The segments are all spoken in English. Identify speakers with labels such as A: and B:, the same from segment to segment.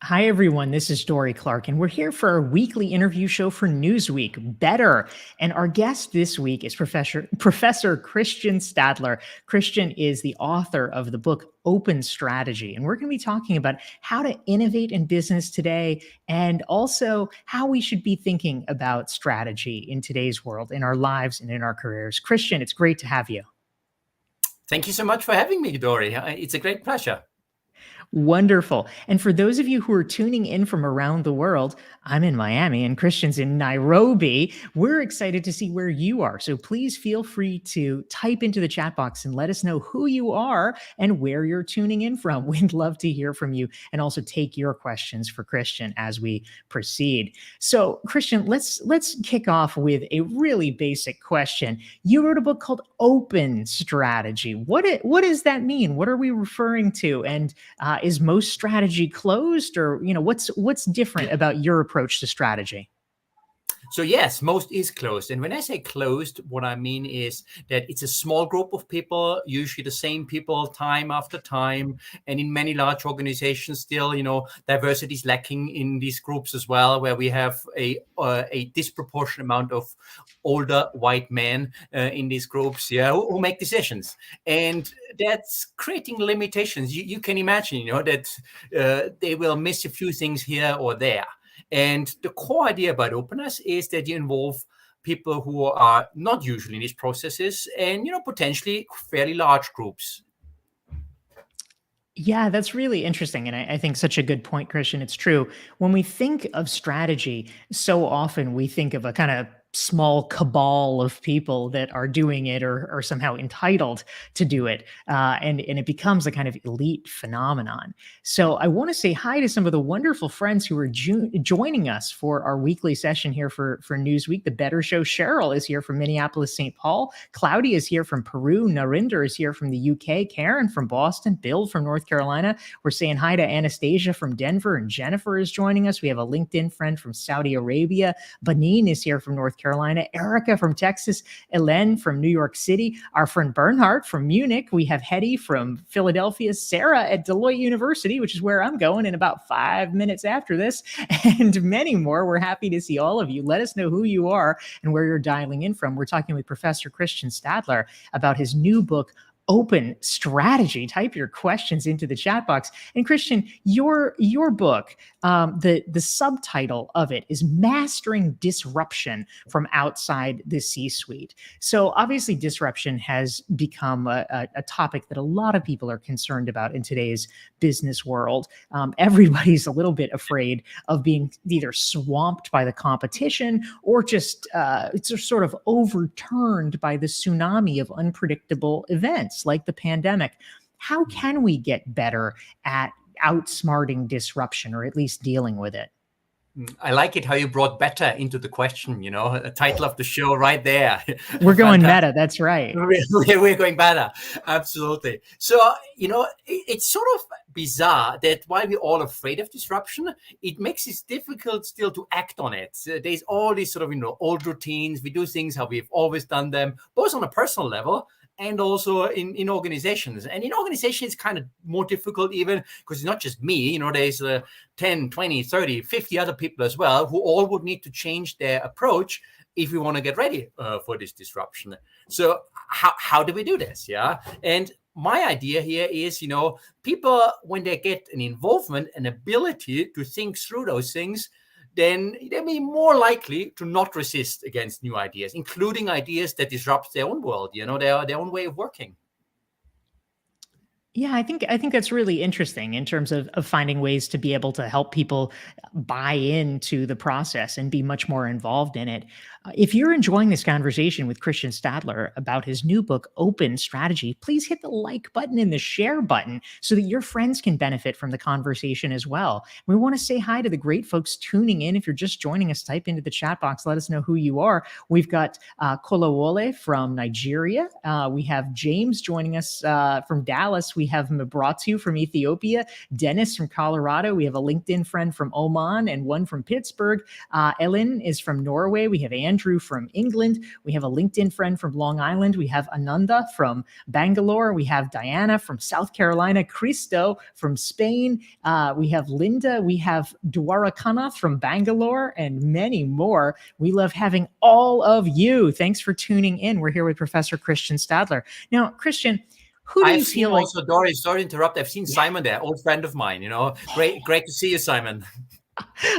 A: Hi, everyone. This is Dorie Clark, and we're here for our weekly interview show for Newsweek, Better. And our guest this week is Professor Christian Stadler. Christian is the author of the book Open Strategy, and we're going to be talking about how to innovate in business today and also how we should be thinking about strategy in today's world, in our lives and in our careers. Christian, it's great to have you.
B: Thank you so much for having me, Dorie. It's a great pleasure.
A: Wonderful. And for those of you who are tuning in from around the world, I'm in Miami and Christian's in Nairobi. We're excited to see where you are. So please feel free to type into the chat box and let us know who you are and where you're tuning in from. We'd love to hear from you and also take your questions for Christian as we proceed. So Christian, let's kick off with a really basic question. You wrote a book called Open Strategy. What does that mean? What are we referring to? And is most strategy closed, or what's different about your approach to strategy?
B: So yes, most is closed. And when I say closed, what I mean is that it's a small group of people, usually the same people time after time. And in many large organizations still, diversity is lacking in these groups as well, where we have a disproportionate amount of older white men in these groups, who make decisions. And that's creating limitations. You can imagine, that they will miss a few things here or there. And the core idea about openness is that you involve people who are not usually in these processes and, potentially fairly large groups.
A: Yeah, that's really interesting. And I think such a good point, Christian. It's true. When we think of strategy, so often we think of a kind of small cabal of people that are doing it or somehow entitled to do it. And it becomes a kind of elite phenomenon. So I want to say hi to some of the wonderful friends who are joining us for our weekly session here for Newsweek. The Better Show, Cheryl is here from Minneapolis, St. Paul. Claudia is here from Peru. Narinder is here from the UK. Karen from Boston. Bill from North Carolina. We're saying hi to Anastasia from Denver, and Jennifer is joining us. We have a LinkedIn friend from Saudi Arabia. Benin is here from North Carolina, Erica from Texas, Elen from New York City, our friend Bernhardt from Munich. We have Hetty from Philadelphia, Sarah at Deloitte University, which is where I'm going in about 5 minutes after this, and many more. We're happy to see all of you. Let us know who you are and where you're dialing in from. We're talking with Professor Christian Stadler about his new book, Open Strategy. Type your questions into the chat box. And Christian, your book, the subtitle of it is Mastering Disruption from Outside the C-Suite. So obviously disruption has become a topic that a lot of people are concerned about in today's business world. Everybody's a little bit afraid of being either swamped by the competition or just it's sort of overturned by the tsunami of unpredictable events like the pandemic. How can we get better at outsmarting disruption, or at least dealing with it?
B: I like it how you brought better into the question, a title of the show right there.
A: We're going meta, that's right.
B: We're going better. Absolutely. So, it's sort of bizarre that while we're all afraid of disruption, it makes it difficult still to act on it. There's all these sort of, old routines. We do things how we've always done them, both on a personal level and also in organizations. And in organizations, it's kind of more difficult even because it's not just me, there's 10, 20, 30, 50 other people as well who all would need to change their approach if we want to get ready for this disruption. So how do we do this? Yeah. And my idea here is, people, when they get an involvement, an ability to think through those things, then they'll be more likely to not resist against new ideas, including ideas that disrupt their own world, their own way of working.
A: Yeah, I think that's really interesting in terms of finding ways to be able to help people buy into the process and be much more involved in it. If you're enjoying this conversation with Christian Stadler about his new book, Open Strategy, please hit the like button and the share button so that your friends can benefit from the conversation as well. We want to say hi to the great folks tuning in. If you're just joining us, type into the chat box. Let us know who you are. We've got Kolawole from Nigeria. We have James joining us from Dallas. We have Mabratu from Ethiopia, Dennis from Colorado. We have a LinkedIn friend from Oman and one from Pittsburgh. Ellen is from Norway. We have Andrew Andrew from England. We have a LinkedIn friend from Long Island. We have Ananda from Bangalore. We have Diana from South Carolina, Cristo from Spain. We have Linda. We have Dwarakanath from Bangalore, and many more. We love having all of you. Thanks for tuning in. We're here with Professor Christian Stadler. Now, Christian, who do you feel like?
B: Also, Dorie, sorry to interrupt. I've seen Simon there, old friend of mine. Great to see you, Simon.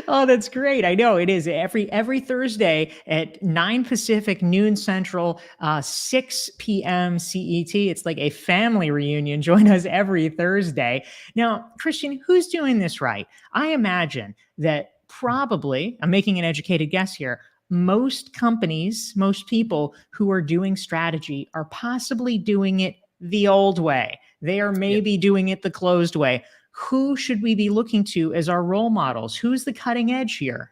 A: Oh, that's great. I know it is every Thursday at 9 Pacific, noon Central, 6 p.m. CET. It's like a family reunion. Join us every Thursday. Now, Christian, who's doing this right? I imagine that probably, I'm making an educated guess here, most companies, most people who are doing strategy are possibly doing it the old way. They are maybe doing it the closed way. Who should we be looking to as our role models? Who's the cutting edge here?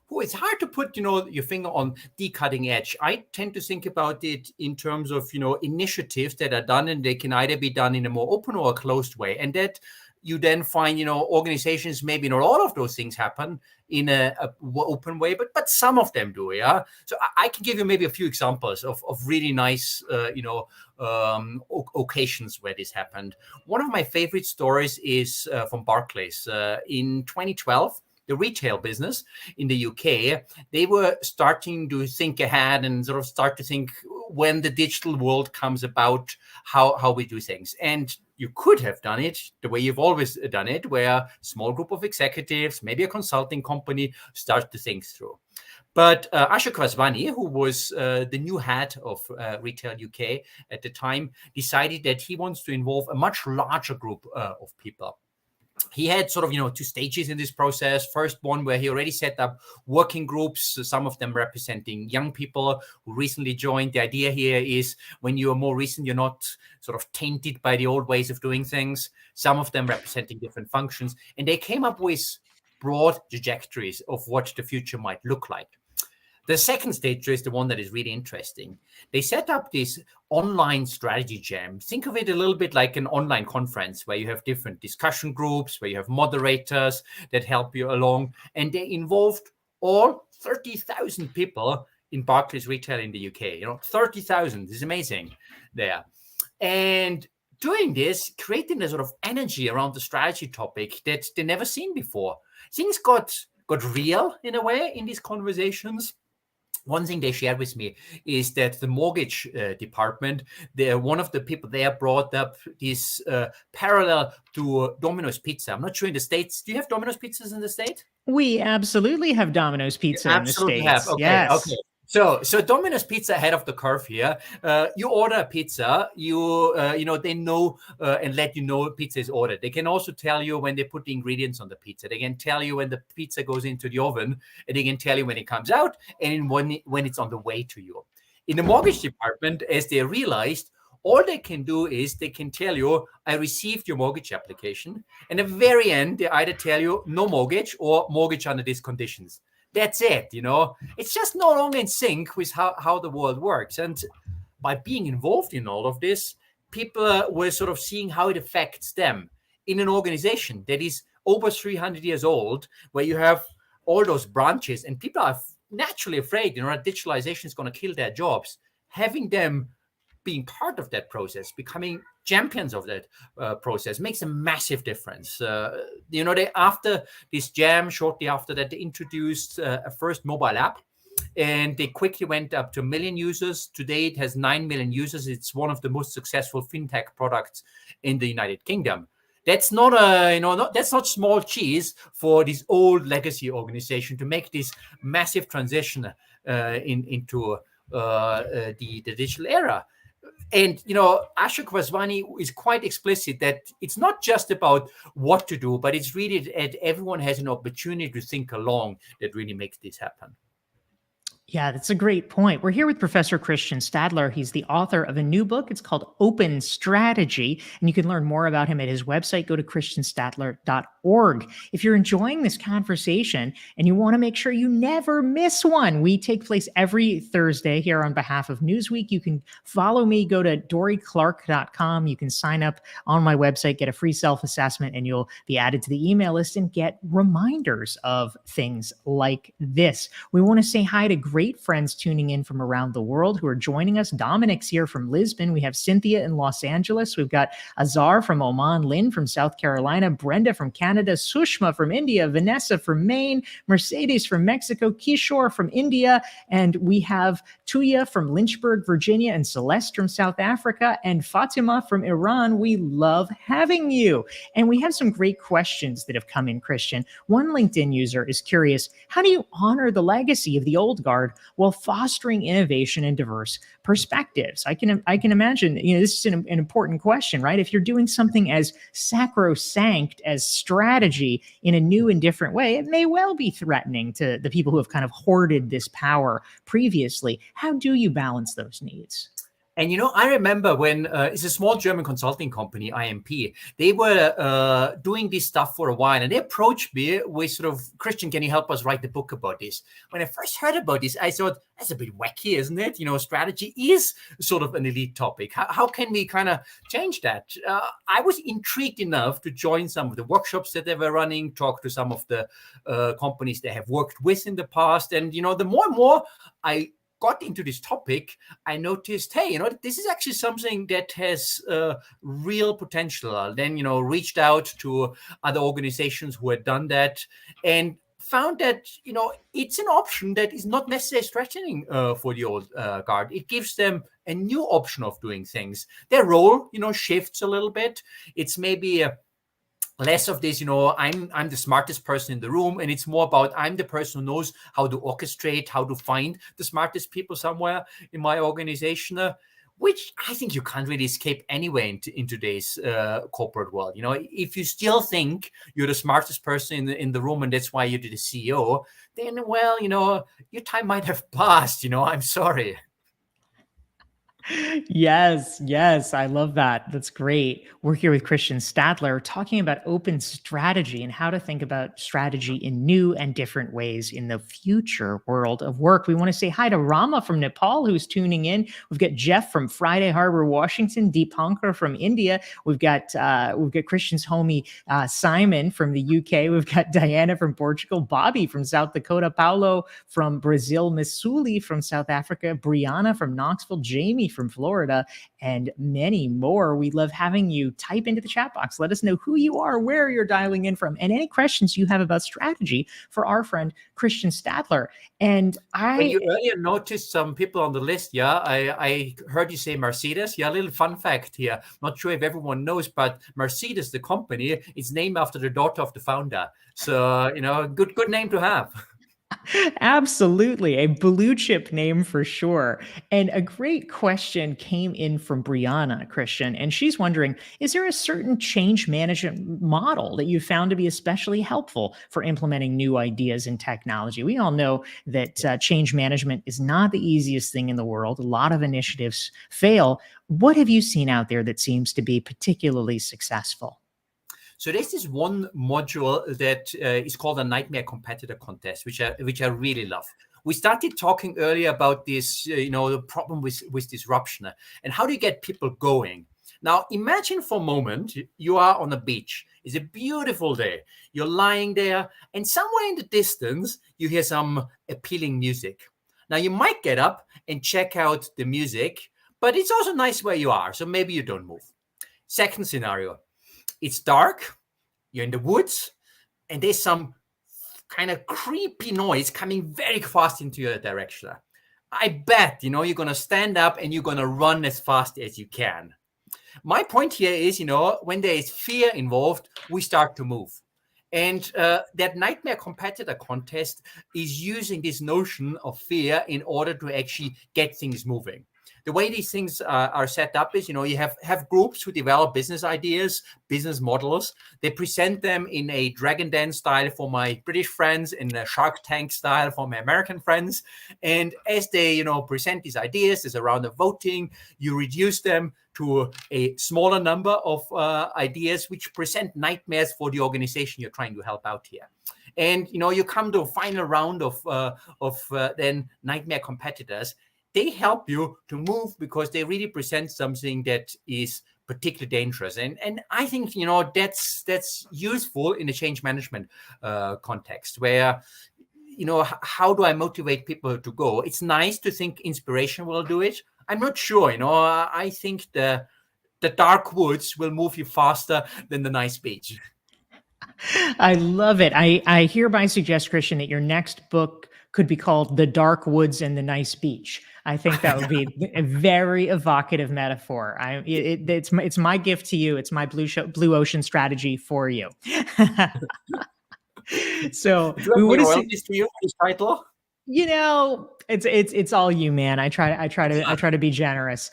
B: Well, it's hard to put, your finger on the cutting edge. I tend to think about it in terms of, initiatives that are done, and they can either be done in a more open or a closed way. And that you then find, organizations, maybe not all of those things happen in a open way, but some of them do, yeah? So I can give you maybe a few examples of really nice, occasions where this happened. One of my favorite stories is from Barclays. In 2012, the retail business in the UK, they were starting to think ahead and sort of start to think when the digital world comes about, how we do things. And you could have done it the way you've always done it, where a small group of executives, maybe a consulting company, start to think through. But Ashok Vaswani, who was the new head of Retail UK at the time, decided that he wants to involve a much larger group of people. He had sort of, two stages in this process. First one where he already set up working groups, some of them representing young people who recently joined. The idea here is when you are more recent, you're not sort of tainted by the old ways of doing things. Some of them representing different functions. And they came up with broad trajectories of what the future might look like. The second stage is the one that is really interesting. They set up this online strategy jam. Think of it a little bit like an online conference where you have different discussion groups, where you have moderators that help you along. And they involved all 30,000 people in Barclays Retail in the UK. 30,000 is amazing there. And doing this, creating a sort of energy around the strategy topic that they never seen before. Things got real in a way in these conversations. One thing they shared with me is that the mortgage department, one of the people there brought up this parallel to Domino's Pizza. I'm not sure in the States. Do you have Domino's Pizzas in the States?
A: We absolutely have Domino's Pizza in the States.
B: Have. Okay,
A: yes.
B: Okay. So Domino's Pizza ahead of the curve here. You order a pizza, they know and let you know pizza is ordered. They can also tell you when they put the ingredients on the pizza. They can tell you when the pizza goes into the oven, and they can tell you when it comes out and when it's on the way to you. In the mortgage department, as they realized, all they can do is they can tell you, I received your mortgage application. And at the very end, they either tell you no mortgage or mortgage under these conditions. That's it, It's just no longer in sync with how the world works. And by being involved in all of this, people were sort of seeing how it affects them in an organization that is over 300 years old, where you have all those branches and people are naturally afraid, that digitalization is going to kill their jobs. Having them being part of that process, becoming champions of that process makes a massive difference. They after this jam, shortly after that, they introduced a first mobile app, and they quickly went up to 1 million users. Today, it has 9 million users. It's one of the most successful fintech products in the United Kingdom. That's not that's not small cheese for this old legacy organization to make this massive transition into the digital era. And, Ashok Vaswani is quite explicit that it's not just about what to do, but it's really that everyone has an opportunity to think along that really makes this happen.
A: Yeah, that's a great point. We're here with Professor Christian Stadler. He's the author of a new book. It's called Open Strategy, and you can learn more about him at his website. Go to christianstadler.org. If you're enjoying this conversation and you want to make sure you never miss one, we take place every Thursday here on behalf of Newsweek. You can follow me, go to dorieclark.com. You can sign up on my website, get a free self-assessment, and you'll be added to the email list and get reminders of things like this. We want to say hi to great friends tuning in from around the world who are joining us. Dominic's here from Lisbon. We have Cynthia in Los Angeles. We've got Azar from Oman, Lynn from South Carolina, Brenda from Canada, Sushma from India, Vanessa from Maine, Mercedes from Mexico, Kishore from India, and we have Tuya from Lynchburg, Virginia, and Celeste from South Africa, and Fatima from Iran. We love having you. And we have some great questions that have come in, Christian. One LinkedIn user is curious, how do you honor the legacy of the old guard while fostering innovation and diverse perspectives? I can imagine, this is an important question, right? If you're doing something as sacrosanct as strategy in a new and different way, it may well be threatening to the people who have kind of hoarded this power previously. How do you balance those needs?
B: And, I remember when it's a small German consulting company, IMP, they were doing this stuff for a while, and they approached me with sort of, Christian, can you help us write the book about this? When I first heard about this, I thought, that's a bit wacky, isn't it? Strategy is sort of an elite topic. How can we kind of change that? I was intrigued enough to join some of the workshops that they were running, talk to some of the companies they have worked with in the past. And, the more and more I got into this topic, I noticed, hey, this is actually something that has real potential. Then, reached out to other organizations who had done that and found that, it's an option that is not necessarily threatening for the old guard. It gives them a new option of doing things. Their role, shifts a little bit. It's maybe less of this, I'm the smartest person in the room, and it's more about I'm the person who knows how to orchestrate, how to find the smartest people somewhere in my organization, which I think you can't really escape anyway in today's corporate world. If you still think you're the smartest person in the room and that's why you're the CEO, then, well, your time might have passed. I'm sorry.
A: Yes, I love that. That's great. We're here with Christian Stadler talking about open strategy and how to think about strategy in new and different ways in the future world of work. We want to say hi to Rama from Nepal, who's tuning in. We've got Jeff from Friday Harbor, Washington, Deepankar from India. We've got Christian's homie Simon from the UK. We've got Diana from Portugal, Bobby from South Dakota, Paulo from Brazil, Missouli from South Africa, Brianna from Knoxville, Jamie from Florida, and many more. We love having you. Type into the chat box. Let us know who you are, where you're dialing in from, and any questions you have about strategy for our friend Christian Stadler. And
B: when you earlier noticed some people on the list, I heard you say Mercedes. A little fun fact here. Not sure if everyone knows, but Mercedes, the company, is named after the daughter of the founder. So, good name to have.
A: Absolutely. A blue chip name for sure. And a great question came in from Brianna, Christian, and she's wondering, is there a certain change management model that you found to be especially helpful for implementing new ideas in technology? We all know that change management is not the easiest thing in the world. A lot of initiatives fail. What have you seen out there that seems to be particularly successful?
B: So there's this one module that is called a Nightmare Competitor Contest, which I really love. We started talking earlier about this, the problem with disruption and how do you get people going. Now, imagine for a moment you are on a beach. It's a beautiful day. You're lying there, and somewhere in the distance, you hear some appealing music. Now, you might get up and check out the music, but it's also nice where you are, so maybe you don't move. Second scenario. It's dark, you're in the woods, and there's some kind of creepy noise coming very fast into your direction. I bet, you're going to stand up and you're going to run as fast as you can. My point here is, when there is fear involved, we start to move. And that Nightmare Competitor Contest is using this notion of fear in order to actually get things moving. The way these things are set up is, you have groups who develop business ideas, business models. They present them in a Dragon Den style for my British friends, in a Shark Tank style for my American friends. And as they, present these ideas, there's a round of voting. You reduce them to a smaller number of ideas which present nightmares for the organization you're trying to help out here. And, you come to a final round of then nightmare competitors. They help you to move because they really present something that is particularly dangerous. And I think, that's useful in a change management context where, how do I motivate people to go? It's nice to think inspiration will do it. I'm not sure. I think the dark woods will move you faster than the nice beach.
A: I love it. I hereby suggest, Christian, that your next book could be called The Dark Woods and the Nice Beach. I think that would be a very evocative metaphor. It's my gift to you. It's my blue ocean strategy for you. So
B: Do you
A: we
B: have any
A: would have
B: royalties to you for this title?
A: it's all you, man. I try to be generous.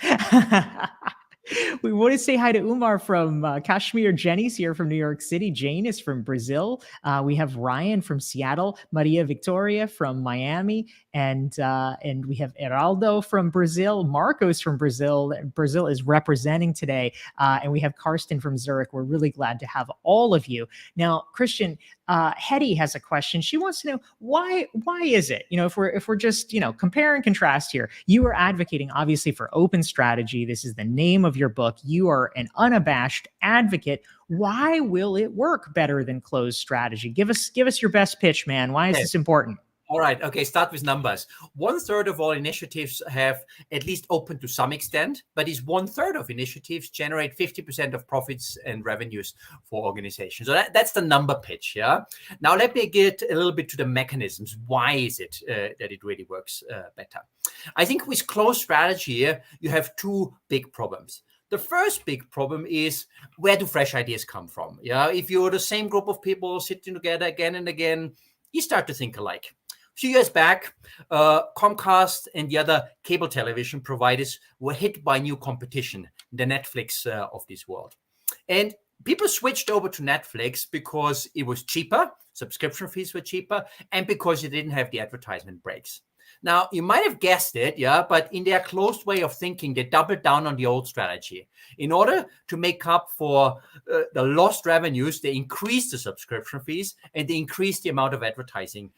A: We want to say hi to Umar from Kashmir. Jenny's here from New York City. Jane is from Brazil. We have Ryan from Seattle. Maria Victoria from Miami, and we have Heraldo from Brazil. Marcos from Brazil. Brazil is representing today, and we have Karsten from Zurich. We're really glad to have all of you. Now, Christian, Hetty has a question. She wants to know why is it, if we're just, compare and contrast here, you are advocating obviously for open strategy. This is the name of your book. You are an unabashed advocate. Why will it work better than closed strategy? Give us your best pitch, man. Why is this important?
B: All right. Okay. Start with numbers. 1/3 of all initiatives have at least open to some extent, but these 1/3 of initiatives generate 50% of profits and revenues for organizations. So that's the number pitch. Yeah. Now let me get a little bit to the mechanisms. Why is it that it really works better? I think with closed strategy, you have two big problems. The first big problem is, where do fresh ideas come from? Yeah. If you're the same group of people sitting together again and again, you start to think alike. A few years back, Comcast and the other cable television providers were hit by new competition, the Netflix of this world. And people switched over to Netflix because it was cheaper, subscription fees were cheaper, and because you didn't have the advertisement breaks. Now, you might have guessed it, but in their closed way of thinking, they doubled down on the old strategy. In order to make up for the lost revenues, they increased the subscription fees and they increased the amount of advertising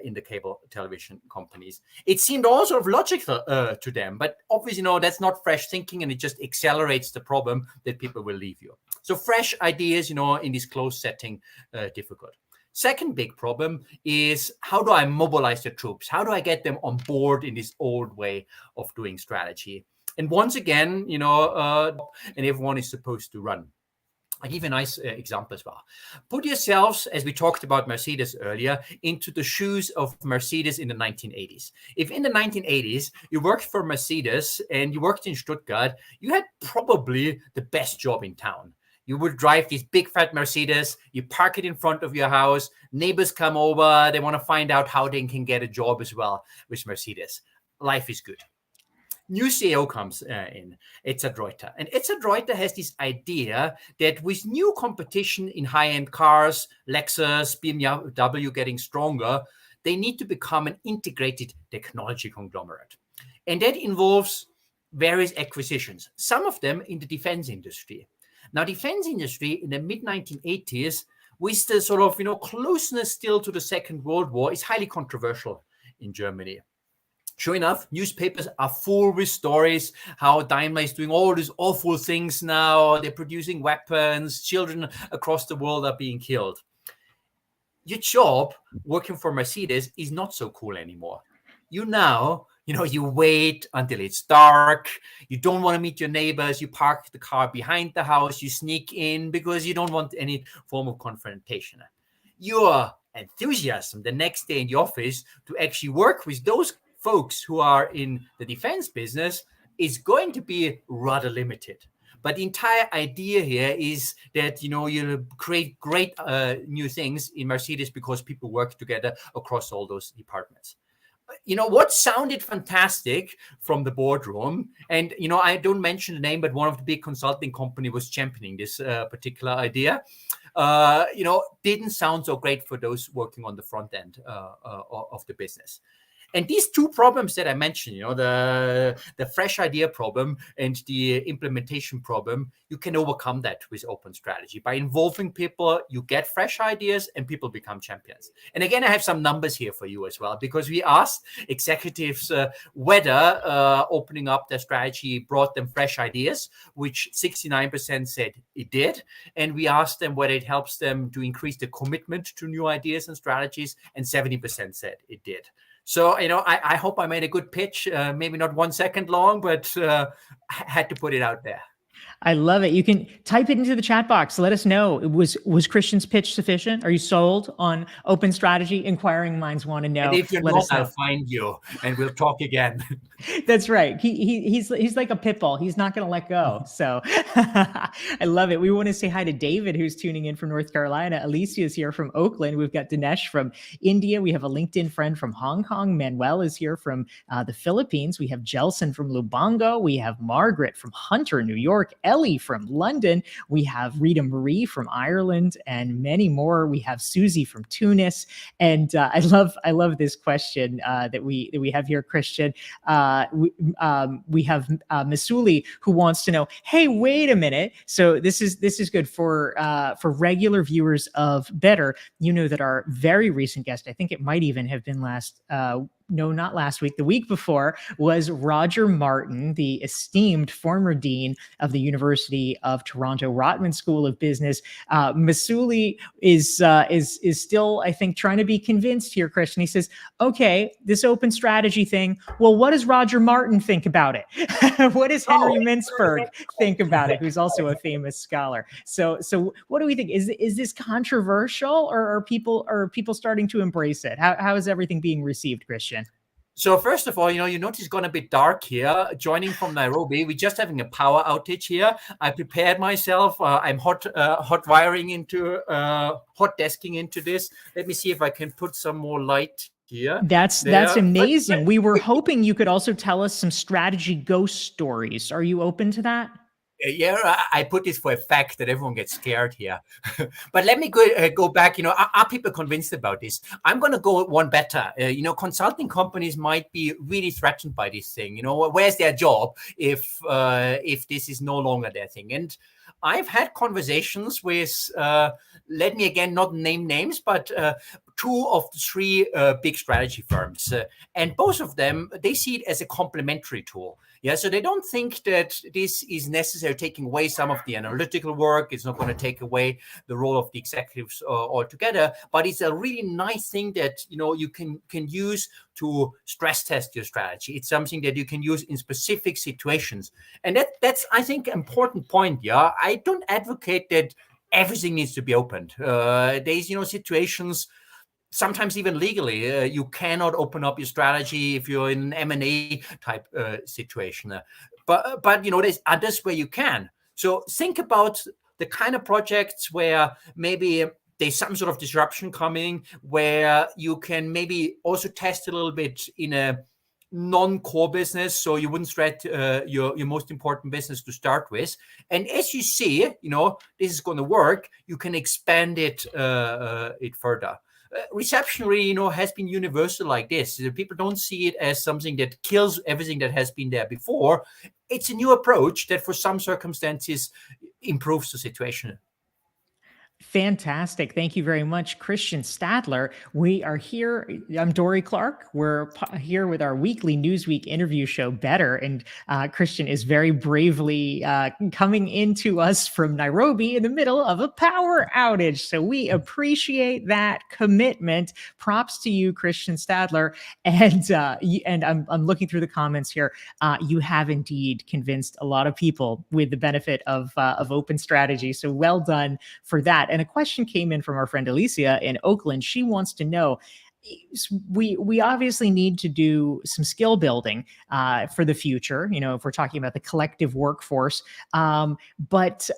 B: in the cable television companies. It seemed all sort of logical to them, but obviously, that's not fresh thinking, and it just accelerates the problem that people will leave you. So fresh ideas, in this closed setting, difficult. Second big problem is, how do I mobilize the troops? How do I get them on board in this old way of doing strategy? And once again, and everyone is supposed to run. I'll give you a nice example as well. Put yourselves, as we talked about Mercedes earlier, into the shoes of Mercedes in the 1980s. If in the 1980s you worked for Mercedes and you worked in Stuttgart, you had probably the best job in town. You would drive this big fat Mercedes, you park it in front of your house, neighbors come over, they want to find out how they can get a job as well with Mercedes. Life is good. New CEO comes in, Edzard Reuter. And Edzard Reuter has this idea that with new competition in high-end cars, Lexus, BMW getting stronger, they need to become an integrated technology conglomerate. And that involves various acquisitions, some of them in the defense industry. Now, defense industry in the mid-1980s, with the sort of, closeness still to the Second World War, is highly controversial in Germany. Sure enough, newspapers are full with stories how Daimler is doing all these awful things now. They're producing weapons. Children across the world are being killed. Your job working for Mercedes is not so cool anymore. You wait until it's dark. You don't want to meet your neighbors. You park the car behind the house. You sneak in because you don't want any form of confrontation. Your enthusiasm the next day in the office to actually work with those folks who are in the defense business is going to be rather limited. But the entire idea here is that, you create great new things in Mercedes because people work together across all those departments. What sounded fantastic from the boardroom, and, I don't mention the name, but one of the big consulting company was championing this particular idea, didn't sound so great for those working on the front end of the business. And these two problems that I mentioned, the fresh idea problem and the implementation problem, you can overcome that with open strategy. By involving people, you get fresh ideas and people become champions. And again, I have some numbers here for you as well, because we asked executives whether opening up their strategy brought them fresh ideas, which 69% said it did. And we asked them whether it helps them to increase the commitment to new ideas and strategies, and 70% said it did. So, I hope I made a good pitch, maybe not 1 second long, but I had to put it out there.
A: I love it. You can type it into the chat box. Let us know. Was Christian's pitch sufficient? Are you sold on open strategy? Inquiring minds want to know.
B: And if you're not, I'll find you and we'll talk again.
A: That's right. He's like a pit bull. He's not going to let go. So I love it. We want to say hi to David, who's tuning in from North Carolina. Alicia is here from Oakland. We've got Dinesh from India. We have a LinkedIn friend from Hong Kong. Manuel is here from the Philippines. We have Jelson from Lubango. We have Margaret from Hunter, New York. Ellie from London. We have Rita Marie from Ireland, and many more. We have Susie from Tunis. And I love this question that we have here, Christian. We have Masuli, who wants to know, hey, wait a minute. So this is good for regular viewers of Better. You know that our very recent guest, I think it might even have been not last week, the week before, was Roger Martin, the esteemed former dean of the University of Toronto Rotman School of Business. Masuli is still, I think, trying to be convinced here, Christian. He says, okay, this open strategy thing, well, what does Roger Martin think about it? What does Henry Mintzberg think about it, who's also a famous scholar? So what do we think? Is this controversial, or are people starting to embrace it? How is everything being received, Christian?
B: So first of all, you notice it's going to be dark here. Joining from Nairobi, we're just having a power outage here. I prepared myself. I'm hot wiring into hot desking into this. Let me see if I can put some more light here.
A: That's amazing. We were hoping you could also tell us some strategy ghost stories. Are you open to that?
B: Yeah, I put this for a fact that everyone gets scared here. But let me go back. Are people convinced about this? I'm going to go one better. Consulting companies might be really threatened by this thing. Where's their job if this is no longer their thing? And I've had conversations with, let me again not name names, but two of the three big strategy firms. And both of them, they see it as a complementary tool. Yeah, so they don't think that this is necessarily taking away some of the analytical work. It's not going to take away the role of the executives altogether, but it's a really nice thing that you can use to stress test your strategy. It's something that you can use in specific situations, and that's I think an important point. Yeah, I don't advocate that everything needs to be opened. There's situations. Sometimes even legally, you cannot open up your strategy if you're in an M&A type situation. But there's others where you can. So think about the kind of projects where maybe there's some sort of disruption coming, where you can maybe also test a little bit in a non-core business, so you wouldn't threat your most important business to start with. And as you see, this is going to work, you can expand it further. Reception really, has been universal like this. People don't see it as something that kills everything that has been there before. It's a new approach that for some circumstances improves the situation.
A: Fantastic. Thank you very much, Christian Stadler. We are here. I'm Dorie Clark. We're here with our weekly Newsweek interview show, Better. And Christian is very bravely coming into us from Nairobi in the middle of a power outage. So we appreciate that commitment. Props to you, Christian Stadler. And I'm looking through the comments here. You have indeed convinced a lot of people with the benefit of open strategy. So well done for that. And a question came in from our friend Alicia in Oakland. She wants to know, we obviously need to do some skill building for the future, if we're talking about the collective workforce. But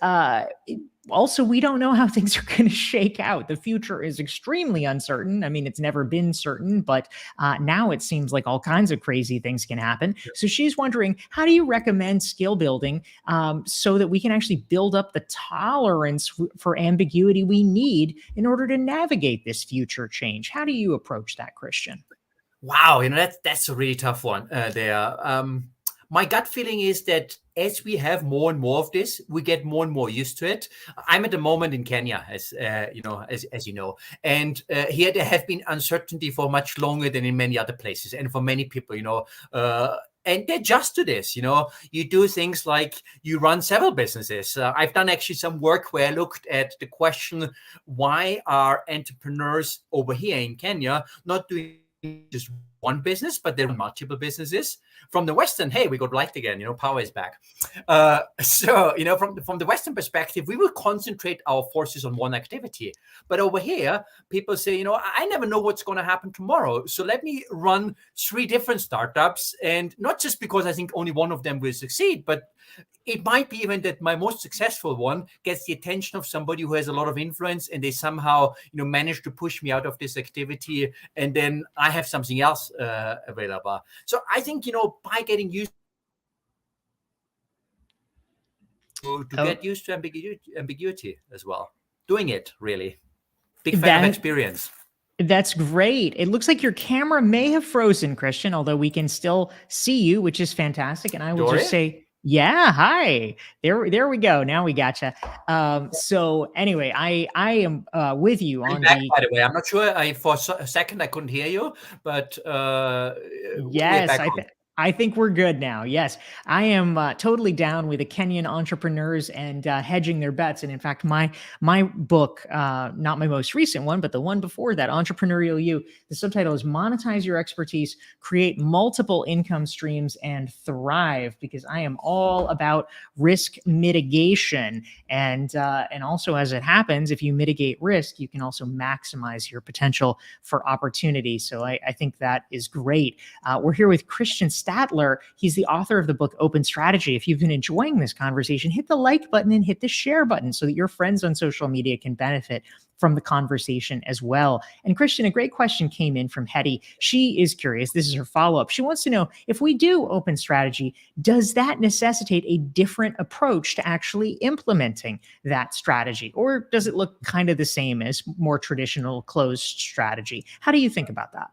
A: also, we don't know how things are going to shake out. The future is extremely uncertain. I mean, it's never been certain, but now it seems like all kinds of crazy things can happen. So she's wondering, how do you recommend skill building so that we can actually build up the tolerance for ambiguity we need in order to navigate this future change? How do you approach that, Christian?
B: Wow, that's a really tough one there. My gut feeling is that as we have more and more of this, we get more and more used to it. I'm at the moment in Kenya, as you know, and here there have been uncertainty for much longer than in many other places, and for many people, and they adjust to this. You do things like you run several businesses. I've done actually some work where I looked at the question: why are entrepreneurs over here in Kenya not doing just one business, but they run multiple businesses? From the Western, hey, we got light again, power is back. From the Western perspective, we will concentrate our forces on one activity. But over here, people say, I never know what's going to happen tomorrow. So let me run 3 different startups. And not just because I think only one of them will succeed, but it might be even that my most successful one gets the attention of somebody who has a lot of influence, and they somehow, manage to push me out of this activity, and then I have something else available. So I think, by getting used to get used to ambiguity as well, doing it really. Big fan of experience.
A: That's great. It looks like your camera may have frozen, Christian, although we can still see you, which is fantastic. And I will
B: Dorie?
A: just say, yeah, hi. There we go. Now we gotcha. So anyway, I am with you on
B: back, by the way. I'm not sure. For a second I couldn't hear you, but
A: yes, I think we're good now. Yes, I am totally down with the Kenyan entrepreneurs and hedging their bets. And in fact, my book, not my most recent one, but the one before that, Entrepreneurial You, the subtitle is "Monetize Your Expertise, Create Multiple Income Streams, and Thrive." Because I am all about risk mitigation, and also, as it happens, if you mitigate risk, you can also maximize your potential for opportunity. So I think that is great. We're here with Christian Stadler. He's the author of the book Open Strategy. If you've been enjoying this conversation, hit the like button and hit the share button so that your friends on social media can benefit from the conversation as well. And Christian, a great question came in from Hetty. She is curious. This is her follow-up. She wants to know, if we do open strategy, does that necessitate a different approach to actually implementing that strategy? Or does it look kind of the same as more traditional closed strategy? How do you think about that?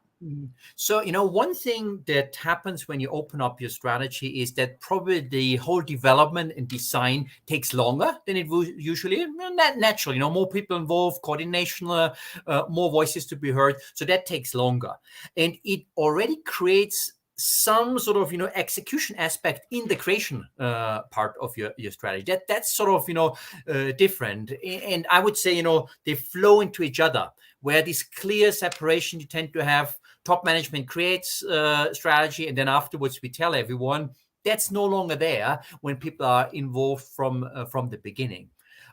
B: So, one thing that happens when you open up your strategy is that probably the whole development and design takes longer than it would usually. Naturally, more people involved, coordination, more voices to be heard. So that takes longer. And it already creates some sort of execution aspect in the creation part of your strategy. That's sort of different. And I would say they flow into each other, where this clear separation you tend to have. Top management creates strategy, and then afterwards we tell everyone. That's no longer there when people are involved from the beginning.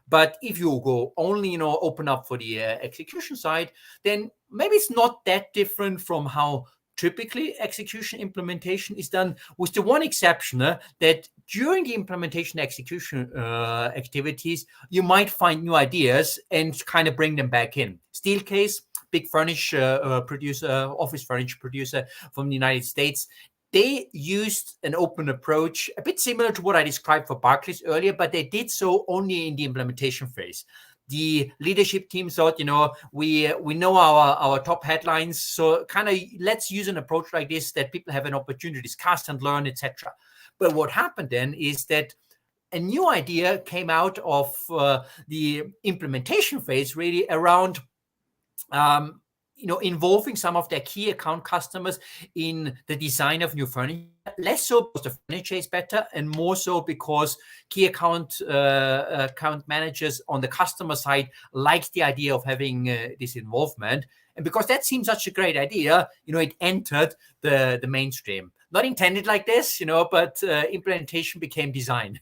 B: But if you go only open up for the execution side, then maybe it's not that different from how typically execution implementation is done, with the one exception that during the implementation execution activities, you might find new ideas and kind of bring them back in. Steelcase, big office furniture producer from the United States, they used an open approach, a bit similar to what I described for Barclays earlier, but they did so only in the implementation phase. The leadership team thought, we know our top headlines, so kind of let's use an approach like this that people have an opportunity to discuss and learn, etc. But what happened then is that a new idea came out of the implementation phase, really around involving some of their key account customers in the design of new furniture. Less so because the furniture is better, and more so because key account managers on the customer side liked the idea of having this involvement. And because that seemed such a great idea, it entered the mainstream. Not intended like this, but implementation became design.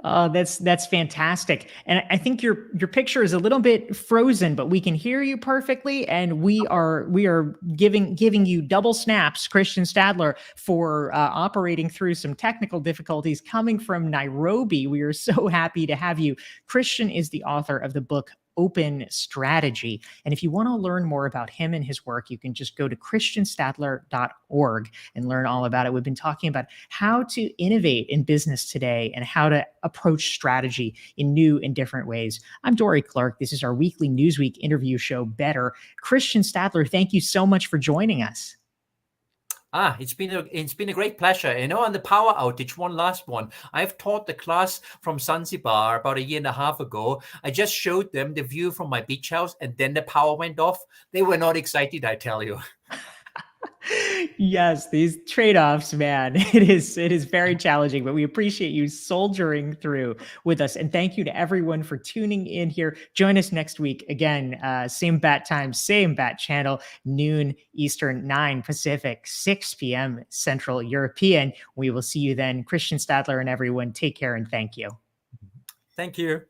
A: Oh, that's fantastic. And I think your picture is a little bit frozen, but we can hear you perfectly. And we are giving you double snaps, Christian Stadler, for operating through some technical difficulties coming from Nairobi. We are so happy to have you. Christian is the author of the book Open Strategy. And if you want to learn more about him and his work, you can just go to christianstadler.org and learn all about it. We've been talking about how to innovate in business today and how to approach strategy in new and different ways. I'm Dorie Clark. This is our weekly Newsweek interview show, Better. Christian Stadler, thank you so much for joining us.
B: It's been a great pleasure. On the power outage, one last one. I've taught the class from Zanzibar about a year and a half ago. I just showed them the view from my beach house, and then the power went off. They were not excited, I tell you.
A: Yes, these trade-offs, man, it is very challenging, but we appreciate you soldiering through with us. And thank you to everyone for tuning in here. Join us next week. Again, same bat time, same bat channel, noon Eastern, 9 Pacific, 6 p.m. Central European. We will see you then. Christian Stadler and everyone, take care and thank you.
B: Thank you.